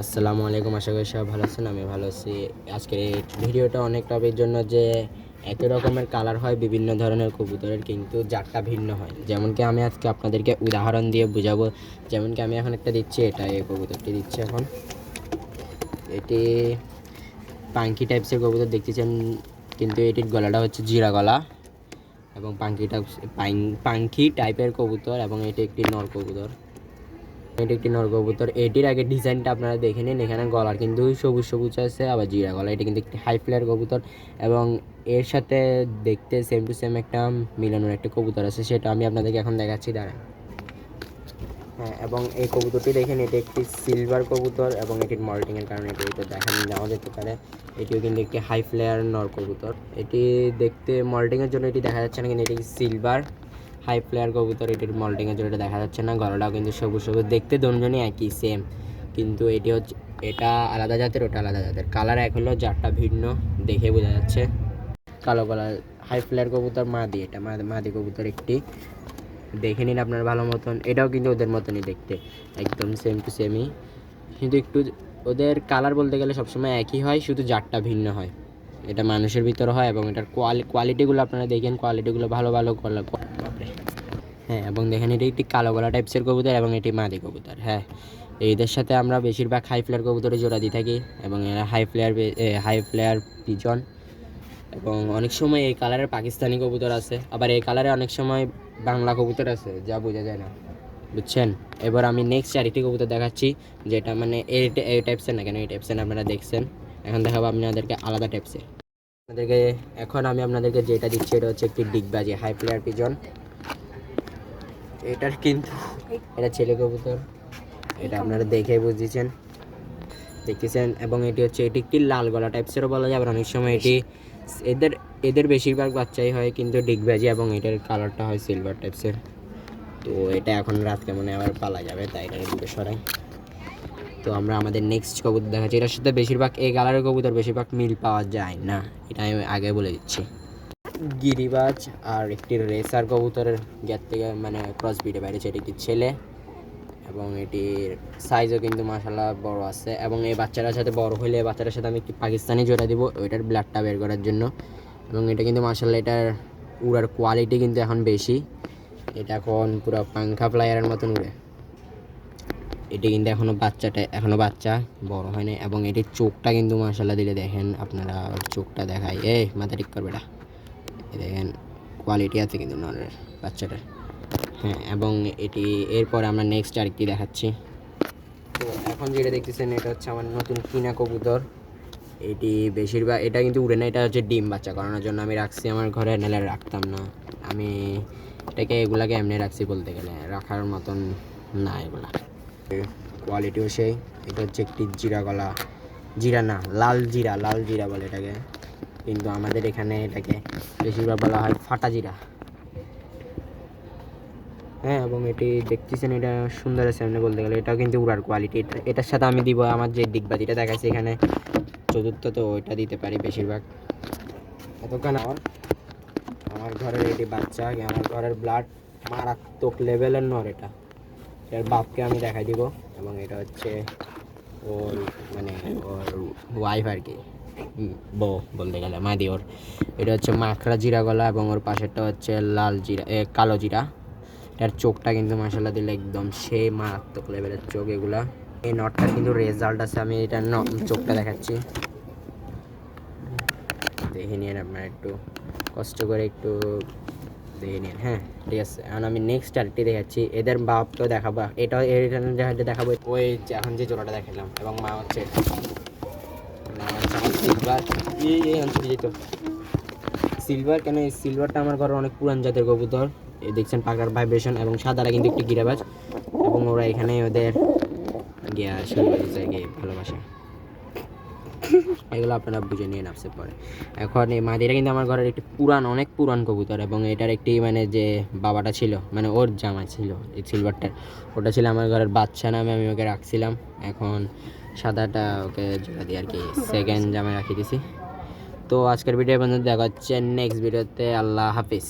আসসালামু আলাইকুম, আশা করি সবাই ভালো আছেন। আমি ভালো আছি। আজকের এই ভিডিওটা অনেক টপির জন্য যে একই রকমের কালার হয় বিভিন্ন ধরনের কবুতরের, কিন্তু জাতটা ভিন্ন হয়। যেমন কি আমি আজকে আপনাদেরকে উদাহরণ দিয়ে বোঝাবো। যেমন কি আমি এখন একটা দিচ্ছি, এটা এই কবুতরটি দিচ্ছি এখন। এটি পাঙ্কি টাইপসের কবুতর দেখতেছেন, কিন্তু এটির গলাটা হচ্ছে জিরা গলা এবং পাঙ্কি টাইপের কবুতর, এবং এটি একটি নর কবুতর। এটি একটি নর কবুতর। এটির আগে ডিজাইনটা আপনারা দেখে নিন। এখানে গলার কিন্তু সবুজ সবুজ আছে, আবার জিরা গলা। এটি কিন্তু একটি হাই ফ্লায়ার কবুতর, এবং এর সাথে দেখতে সেম টু সেম একটা মিলানোর একটা কবুতর আছে, সেটা আমি আপনাদেরকে এখন দেখাচ্ছি, দাঁড়ান। হ্যাঁ, এবং এই কবুতরটি দেখেন, এটি একটি সিলভার কবুতর, এবং এটির মল্টিংয়ের কারণে এটি দেখা নেওয়া যেতে পারে। এটিও কিন্তু একটি হাই ফ্লায়ার নর কবুতর। এটি দেখতে মল্টিংয়ের জন্য এটি দেখা যাচ্ছে না, কিন্তু এটি সিলভার হাই ফ্লায়ার কবুতর। এটির মল্টিংয়ের জন্য এটা দেখা যাচ্ছে না। গলাটাও কিন্তু সবুজ সবুজ, দেখতে দুজনই একই সেম, কিন্তু এটি হচ্ছে, এটা আলাদা জাতের, ওটা আলাদা জাতের। কালার এক হলেও জাতটা ভিন্ন, দেখে বোঝা যাচ্ছে। কালো কালার হাই ফ্লায়ার কবুতর মাদি, এটা মাদি কবুতর একটি, দেখে নিন আপনার ভালো মতন। এটাও কিন্তু ওদের মতনই দেখতে, একদম সেম টু সেমই, কিন্তু একটু ওদের কালার বলতে গেলে সবসময় একই হয়, শুধু জাতটা ভিন্ন হয়। এটা মানুষের ভিতরে হয়, এবং এটার কোয়ালিটিগুলো আপনারা দেখেন, কোয়ালিটিগুলো ভালো ভালো হ্যাঁ, এবং দেখেন এটি একটি কালো গলা টাইপসের কবুতর, এবং এটি মাদি কবুতর। হ্যাঁ, এদের সাথে আমরা বেশিরভাগ হাই ফ্লেয়ার কবুতরে জোড়া দিয়ে থাকি, এবং এরা হাই ফ্লেয়ার পিজন। এবং অনেক সময় এই কালারের পাকিস্তানি কবুতর আছে, আবার এই কালারে অনেক সময় বাংলা কবুতর আছে, যা বোঝা যায় না, বুঝছেন। এবার আমি নেক্সট আরেকটি কবুতর দেখাচ্ছি, যেটা মানে এই টাইপসের না, কেন এই টাইপসের আপনারা দেখছেন। এখন দেখাবো আপনাদেরকে আলাদা টাইপসের। এখন আমি আপনাদেরকে যেটা দিচ্ছি, এটা হচ্ছে একটি ডিগবাজি হাই ফ্লেয়ার পিজন। এটার কিন্তু এটা ছেলে কবুতর, এটা আপনারা দেখে দেখতেছেন। এবং এটি হচ্ছে, এটি একটি লাল গলা টাইপসেরও বলা যায়, আবার অনেক সময় এটি এদের এদের বেশিরভাগ বাচ্চাই হয় কিন্তু ডিগবাজি, এবং এটার কালারটা হয় সিলভার টাইপসের। তো এটা এখন রাত কেমন আবার পালা যাবে, তাই এটা দূরে সরাই। তো আমরা আমাদের নেক্সট কবুতর দেখাচ্ছি। এটার সাথে বেশিরভাগ এই কালারের কবুতর বেশিরভাগ মিল পাওয়া যায় না, এটা আমি আগে বলে দিচ্ছি। গিরিবাজ আর একটি রেসার কবুতরের গ্যাপ থেকে মানে ক্রস ব্রিডে বাইরেছে। এটি একটি ছেলে, এবং এটির সাইজও কিন্তু মাশাআল্লাহ বড় আছে। এবং এই বাচ্চাটার সাথে বড় হলে বাচ্চাটার সাথে আমি একটি পাকিস্তানি জোড়া দিব, ওইটার ব্লাডটা বের করার জন্য। এবং এটা কিন্তু মাশাআল্লাহ, এটার উড়ার কোয়ালিটি কিন্তু এখন বেশি। এটা এখন পুরো পাংখা ফ্লায়ারের মতন উড়ে। এটি কিন্তু এখনও বাচ্চা বড় হয় না, এবং এটির চোখটা কিন্তু মাশাআল্লাহ দিলে দেখেন আপনারা, চোখটা দেখায়, মাথা ঠিক করবে না, দেখেন কোয়ালিটি আছে কিন্তু নরের বাচ্চাটার। হ্যাঁ, এবং এটি এরপর আমরা নেক্সট আরেকটি দেখাচ্ছি। তো এখন যেটা দেখতেছেন, এটা হচ্ছে আমার নতুন কিনা কবুতর। এটি বেশিরভাগ এটা কিন্তু উড়ে না, এটা হচ্ছে ডিম বাচ্চা করানোর জন্য আমি রাখছি আমার ঘরে, নাহলে রাখতাম না আমি এগুলাকে এমনি রাখছি, বলতে গেলে রাখার মতন না এগুলা। কোয়ালিটিও সেই। এটা হচ্ছে একটি জিরা গলা, জিরা না, লাল জিরা বলে এটাকে, কিন্তু আমাদের এখানে এটাকে বেশিরভাগ বলা হয় ফাটা জিরা। হ্যাঁ, এবং এটি দেখতেছেন, এটা সুন্দর আছে এমনি বলতে গেলে। এটাও কিন্তু উড়ার কোয়ালিটি। এটার সাথে আমি দিব আমার যে ডিগবাজিটা দেখাচ্ছি এখানে চতুর্থ, তো ওইটা দিতে পারি বেশিরভাগ। এতক্ষণ আমার ঘরের এটি বাচ্চা, আমার ঘরের ব্লাড মারাত্মক লেভেলের নর। এটার বাপকে আমি দেখাই দিব, এবং এটা হচ্ছে ওর মানে ওর ওয়াইফ আর কি, বউ বলতে গেলে, মাদি ওর। এটা হচ্ছে মাখরা জিরা গলা, এবং ওর পাশেরটা হচ্ছে লাল জিরা, কালো জিরা। এটার চোখটা কিন্তু মাশাআল্লাহ দিলে একদম সে মারাত্মক লেভেলের চোখ এগুলা। এই নটটার কিন্তু রেজাল্ট আছে, আমি এটার চোখটা দেখাচ্ছি, দেখে নিন আপনারা, একটু কষ্ট করে একটু দেখে নিন। হ্যাঁ, ঠিক আছে। এখন আমি নেক্সট আরেকটি দেখাচ্ছি, এদের বাপকেও দেখাবো। এটা দেখাবো ওই এখন যে জোড়াটা দেখালাম, এবং মা হচ্ছে সিলভার। যেত সিলভার, কেন এই সিলভারটা আমার ঘরে অনেক পুরান জাতের কবুতর। এই দেখছেন পাকার ভাইব্রেশন, এবং সাদারা কিন্তু একটি গিরাবাজ, এবং ওরা এখানে ওদের গিয়া শুরু করেছে ভালোবাসা। এগুলো আপনারা বুঝে নিয়ে নামছে পরে। এখন এই মাদিরা কিন্তু আমার ঘরের একটি অনেক পুরান কবুতর, এবং এটার একটি মানে যে বাবাটা ছিল, মানে ওর জামা ছিল এই সিলভারটার, ওটা ছিল আমার ঘরের বাচ্চা নামে, আমি ওকে রাখছিলাম। এখন সাদাটা ওকে জোড়া দিয়ে আর কি সেকেন্ড জামায় রাখি দিছি। তো আজকের ভিডিও বন্ধু দেখা হচ্ছে নেক্সট ভিডিওতে। আল্লাহ হাফিজ।